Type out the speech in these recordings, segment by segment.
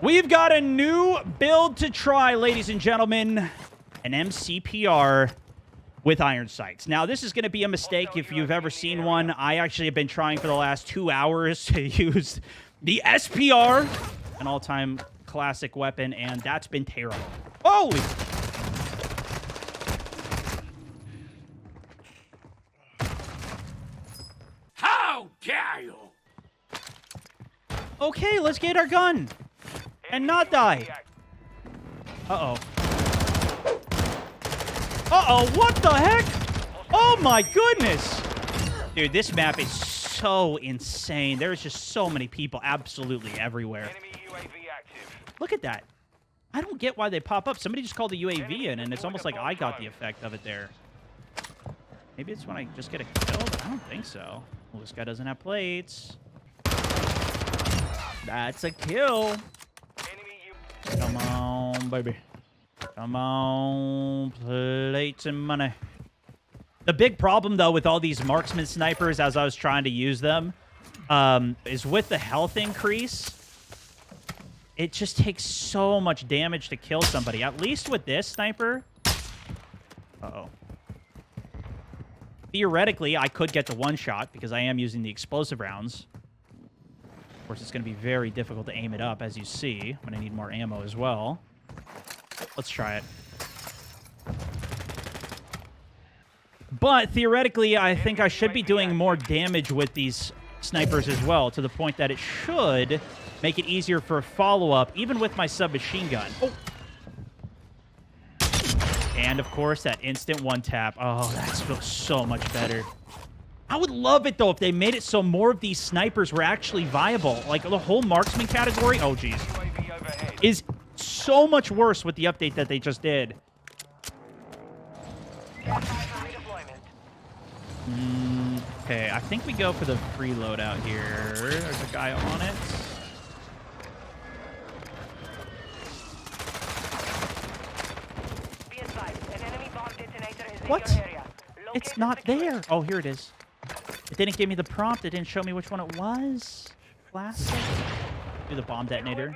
We've got a new build to try, ladies and gentlemen. An MCPR with iron sights. Now, this is going to be a mistake if you've ever seen one. I actually have been trying for the last 2 hours to use the SPR, an all-time classic weapon, and that's been terrible. Holy... How dare you? Okay, let's get our gun and not die. Uh-oh. Uh-oh, what the heck? Oh my goodness. Dude, this map is so insane. There's just so many people absolutely everywhere. Look at that. I don't get why they pop up. Somebody just called the UAV in, and it's almost like I got the effect of it there. Maybe it's when I just get a kill, but I don't think so. Well, this guy doesn't have plates. That's a kill. Come on, baby. Come on, plates and money. The big problem, though, with all these marksman snipers, as I was trying to use them, is with the health increase, it just takes so much damage to kill somebody. At least with this sniper. Uh-oh. Theoretically, I could get the one shot because I am using the explosive rounds. Of course, it's going to be very difficult to aim it up, as you see. I'm going to need more ammo as well. Let's try it. But theoretically, I think I should be doing more damage with these snipers as well, to the point that it should make it easier for a follow-up, even with my submachine gun. Oh. And, of course, that instant one-tap. Oh, that feels so much better. I would love it, though, if they made it so more of these snipers were actually viable. Like, the whole marksman category, oh, geez, is so much worse with the update that they just did. Okay, I think we go for the free loadout here. There's a guy on it. What? It's not there. Oh, here it is. It didn't give me the prompt. It didn't show me which one it was. Classic. Do the bomb detonator.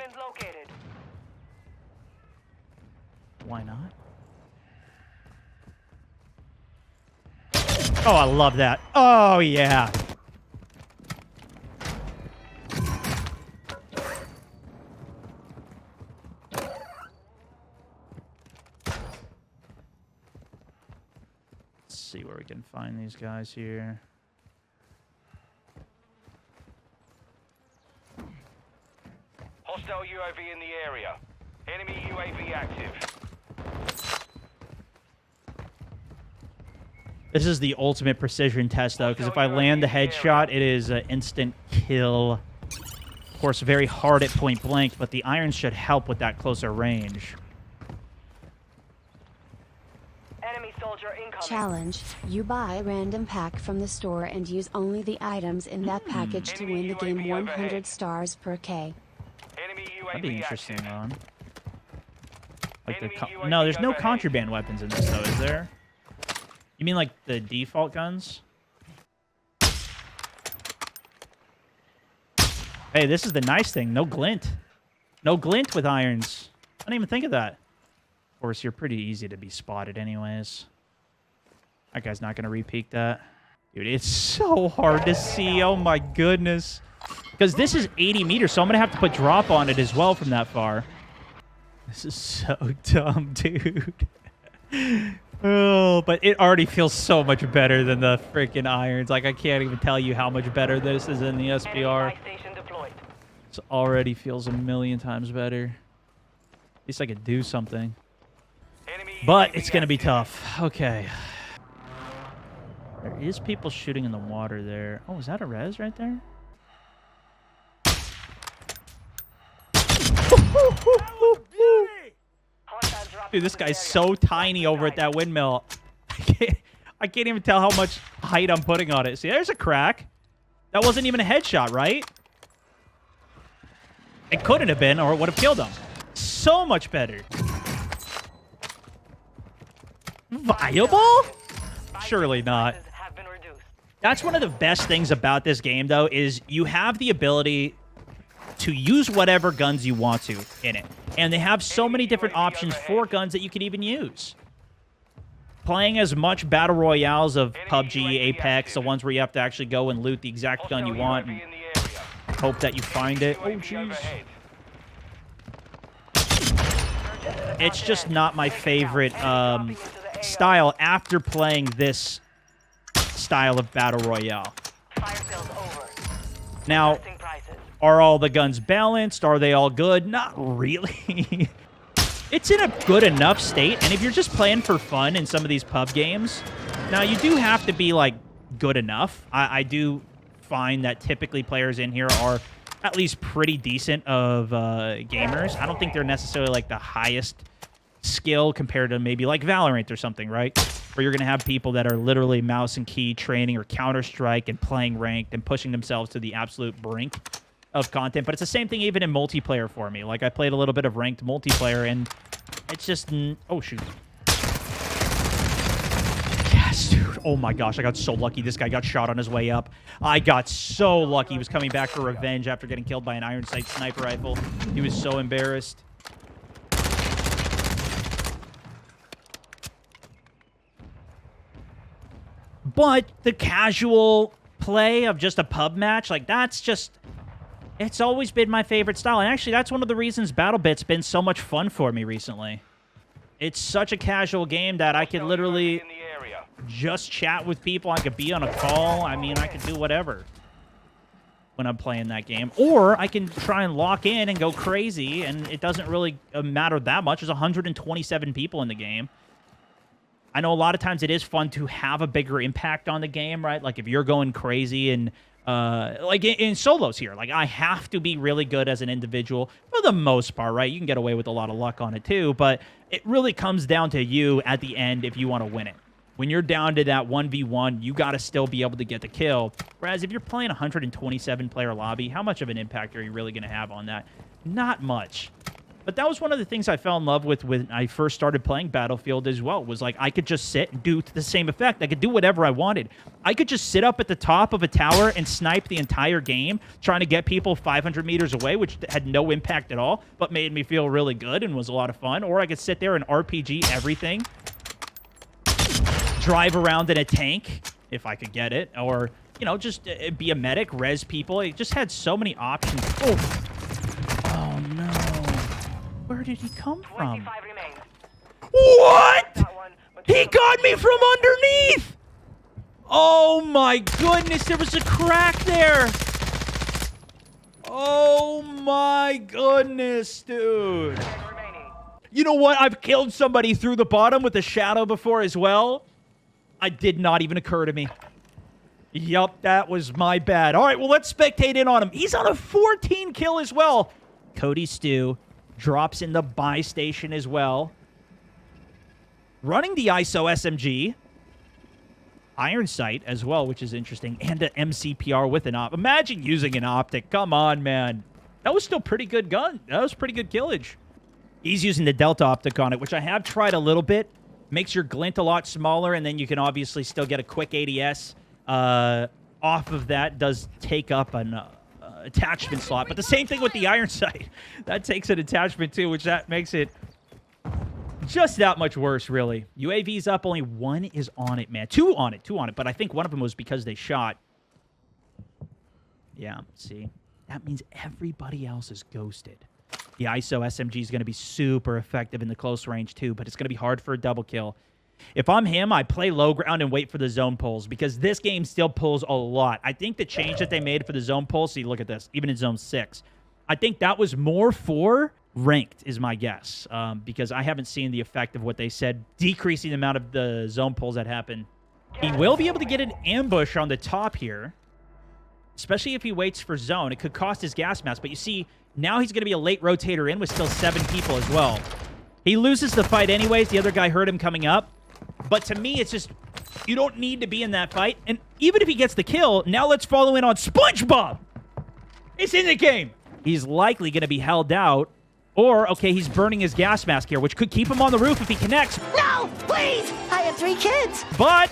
Why not? Oh, I love that. Oh, yeah. Let's see where we can find these guys here. Hostile UAV in the area. Enemy UAV active. This is the ultimate precision test, though, because if I land the headshot, it is an instant kill. Of course, very hard at point blank, but the irons should help with that closer range. Enemy soldier incoming. Challenge. You buy a random pack from the store and use only the items in that package to win the game 100 stars per K. That'd be interesting, Ron. Like no, there's no contraband weapons in this, though, is there? You mean like the default guns? Hey, this is the nice thing. No glint. No glint with irons. I didn't even think of that. Of course, you're pretty easy to be spotted anyways. That guy's not going to re-peek that. Dude, it's so hard to see. Oh, my goodness. Because this is 80 meters, so I'm going to have to put drop on it as well from that far. This is so dumb, dude. Oh, but it already feels so much better than the freaking irons. Like, I can't even tell you how much better this is in the SPR. It already feels a million times better. At least I could do something. But it's going to be tough. Okay. There is people shooting in the water there. Oh, is that a res right there? Dude, this guy's so tiny over at that windmill. I can't even tell how much height I'm putting on it. See, there's a crack. That wasn't even a headshot, right? It couldn't have been, or it would have killed him. So much better. Viable? Surely not. That's one of the best things about this game, though, is you have the ability to use whatever guns you want to in it. And they have so many different options for guns that you can even use. Playing as much battle royales of PUBG, Apex, the ones where you have to actually go and loot the exact gun you want and hope that you find it. Oh, jeez. It's just not my favorite style after playing this style of battle royale. Now, are all the guns balanced? Are they all good? Not really. It's in a good enough state, and if you're just playing for fun in some of these pub games, now you do have to be, like, good enough. I do find that typically players in here are at least pretty decent of gamers. I don't think they're necessarily, like, the highest skill compared to maybe, like, Valorant or something, right? Where you're going to have people that are literally mouse and key training or Counter-Strike and playing ranked and pushing themselves to the absolute brink of content. But it's the same thing even in multiplayer for me. Like, I played a little bit of ranked multiplayer, and it's just... Oh, shoot. Yes, dude. Oh, my gosh. I got so lucky. This guy got shot on his way up. I got so lucky. He was coming back for revenge after getting killed by an iron sight sniper rifle. He was so embarrassed. But the casual play of just a pub match, like, that's just... It's always been my favorite style. And actually, that's one of the reasons BattleBit's been so much fun for me recently. It's such a casual game that I could literally just chat with people. I could be on a call. I mean, I could do whatever when I'm playing that game. Or I can try and lock in and go crazy, and it doesn't really matter that much. There's 127 people in the game. I know a lot of times it is fun to have a bigger impact on the game, right? Like, if you're going crazy and... like in solos here, like, I have to be really good as an individual for the most part, right? You can get away with a lot of luck on it too, but it really comes down to you at the end if you want to win it. When you're down to that 1v1, you got to still be able to get the kill. Whereas if you're playing a 127-player lobby, how much of an impact are you really going to have on that? Not much. But that was one of the things I fell in love with when I first started playing Battlefield as well, was like I could just sit and do the same effect. I could do whatever I wanted. I could just sit up at the top of a tower and snipe the entire game, trying to get people 500 meters away, which had no impact at all, but made me feel really good and was a lot of fun. Or I could sit there and RPG everything, drive around in a tank, if I could get it, or, you know, just be a medic, res people. It just had so many options. Oh no. Where did he come from? What? He got me from underneath! Oh my goodness, there was a crack there! Oh my goodness, dude. You know what? I've killed somebody through the bottom with a shadow before as well. It did not even occur to me. Yup, that was my bad. All right, well, let's spectate in on him. He's on a 14 kill as well. Cody Stew drops in the buy station as well. Running the ISO SMG. Iron sight as well, which is interesting. And an MCPR with an op. Imagine using an optic. Come on, man. That was still pretty good gun. That was pretty good killage. He's using the Delta optic on it, which I have tried a little bit. Makes your glint a lot smaller, and then you can obviously still get a quick ADS off of that. Does take up an attachment slot, but the same thing with the iron sight. That takes an attachment too, which that makes it just that much worse, really. UAV's up, only one is on it, man. Two on it, but I think one of them was because they shot. Yeah, see? That means everybody else is ghosted. The ISO SMG is going to be super effective in the close range too, but it's going to be hard for a double kill. If I'm him, I play low ground and wait for the zone pulls, because this game still pulls a lot. I think the change that they made for the zone pull, see, look at this, even in zone 6, I think that was more for ranked, is my guess, because I haven't seen the effect of what they said, decreasing the amount of the zone pulls that happen. He will be able to get an ambush on the top here, especially if he waits for zone. It could cost his gas mask, but you see, now he's going to be a late rotator in with still 7 people as well. He loses the fight anyways. The other guy heard him coming up. But to me, it's just, you don't need to be in that fight. And even if he gets the kill, now let's follow in on SpongeBob. It's in the game. He's likely going to be held out. Or, okay, he's burning his gas mask here, which could keep him on the roof if he connects. No, please! I have 3 kids! But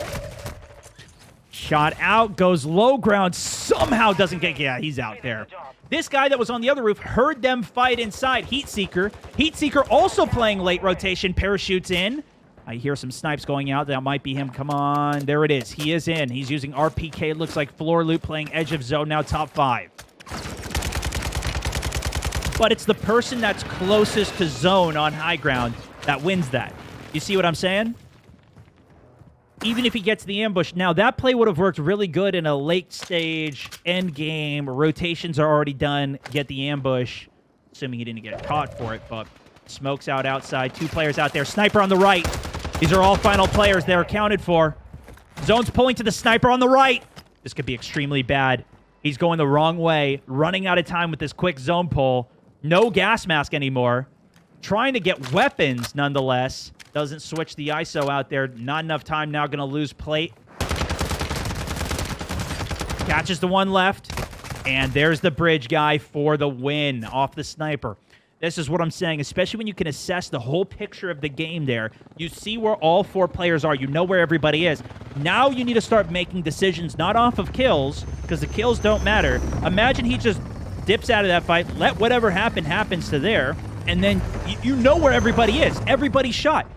Shot out, goes low ground, somehow doesn't get... Yeah, he's out there. This guy that was on the other roof heard them fight inside. Heatseeker. Heatseeker also playing late rotation, parachutes in. I hear some snipes going out. That might be him. Come on. There it is. He is in. He's using RPK. Looks like floor loot, playing edge of zone, now top 5. But it's the person that's closest to zone on high ground that wins that. You see what I'm saying? Even if he gets the ambush. Now, that play would have worked really good in a late stage, end game. Rotations are already done. Get the ambush. Assuming he didn't get caught for it, but smokes out outside. 2 players out there. Sniper on the right. These are all final players. They're accounted for. Zone's pulling to the sniper on the right. This could be extremely bad. He's going the wrong way. Running out of time with this quick zone pull. No gas mask anymore. Trying to get weapons, nonetheless. Doesn't switch the ISO out there. Not enough time now. Going to lose plate. Catches the one left. And there's the bridge guy for the win off the sniper. This is what I'm saying, especially when you can assess the whole picture of the game there. You see where all 4 players are. You know where everybody is. Now you need to start making decisions, not off of kills, because the kills don't matter. Imagine he just dips out of that fight, let whatever happens to there, and then you know where everybody is. Everybody's shot.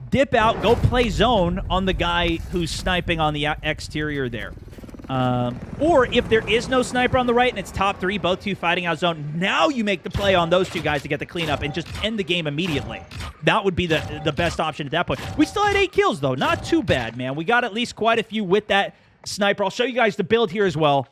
Dip out, go play zone on the guy who's sniping on the exterior there. Or if there is no sniper on the right and it's top 3, both 2 fighting out zone, now you make the play on those 2 guys to get the cleanup and just end the game immediately. That would be the best option at that point. We still had 8 kills, though. Not too bad, man. We got at least quite a few with that sniper. I'll show you guys the build here as well.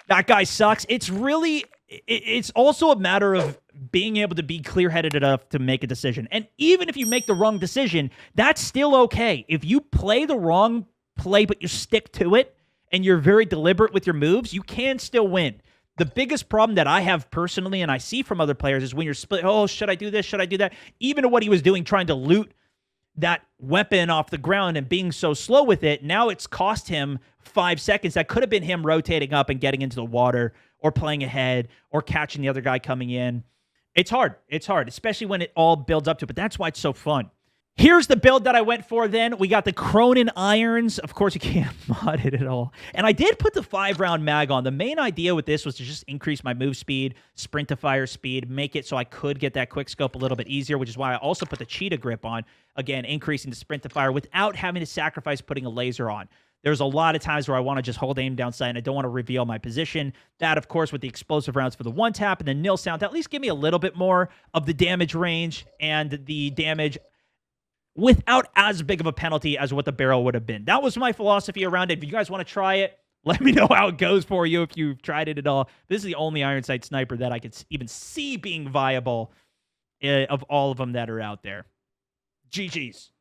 That guy sucks. It's really... It's also a matter of being able to be clear-headed enough to make a decision. And even if you make the wrong decision, that's still okay. If you play the wrong play, but you stick to it, and you're very deliberate with your moves, you can still win. The biggest problem that I have personally, and I see from other players, is when you're split, oh, should I do this? Should I do that? Even what he was doing, trying to loot that weapon off the ground and being so slow with it, now it's cost him 5 seconds. That could have been him rotating up and getting into the water, or playing ahead, or catching the other guy coming in. It's hard. It's hard, especially when it all builds up to it, but that's why it's so fun. Here's the build that I went for then. We got the Cronin irons. Of course, you can't mod it at all. And I did put the 5-round mag on. The main idea with this was to just increase my move speed, sprint to fire speed, make it so I could get that quick scope a little bit easier, which is why I also put the cheetah grip on. Again, increasing the sprint to fire without having to sacrifice putting a laser on. There's a lot of times where I want to just hold aim down sight and I don't want to reveal my position. That, of course, with the explosive rounds for the 1-tap and the nil sound, at least give me a little bit more of the damage range and the damage without as big of a penalty as what the barrel would have been. That was my philosophy around it. If you guys want to try it, let me know how it goes for you if you've tried it at all. This is the only iron sight sniper that I could even see being viable of all of them that are out there. GG's.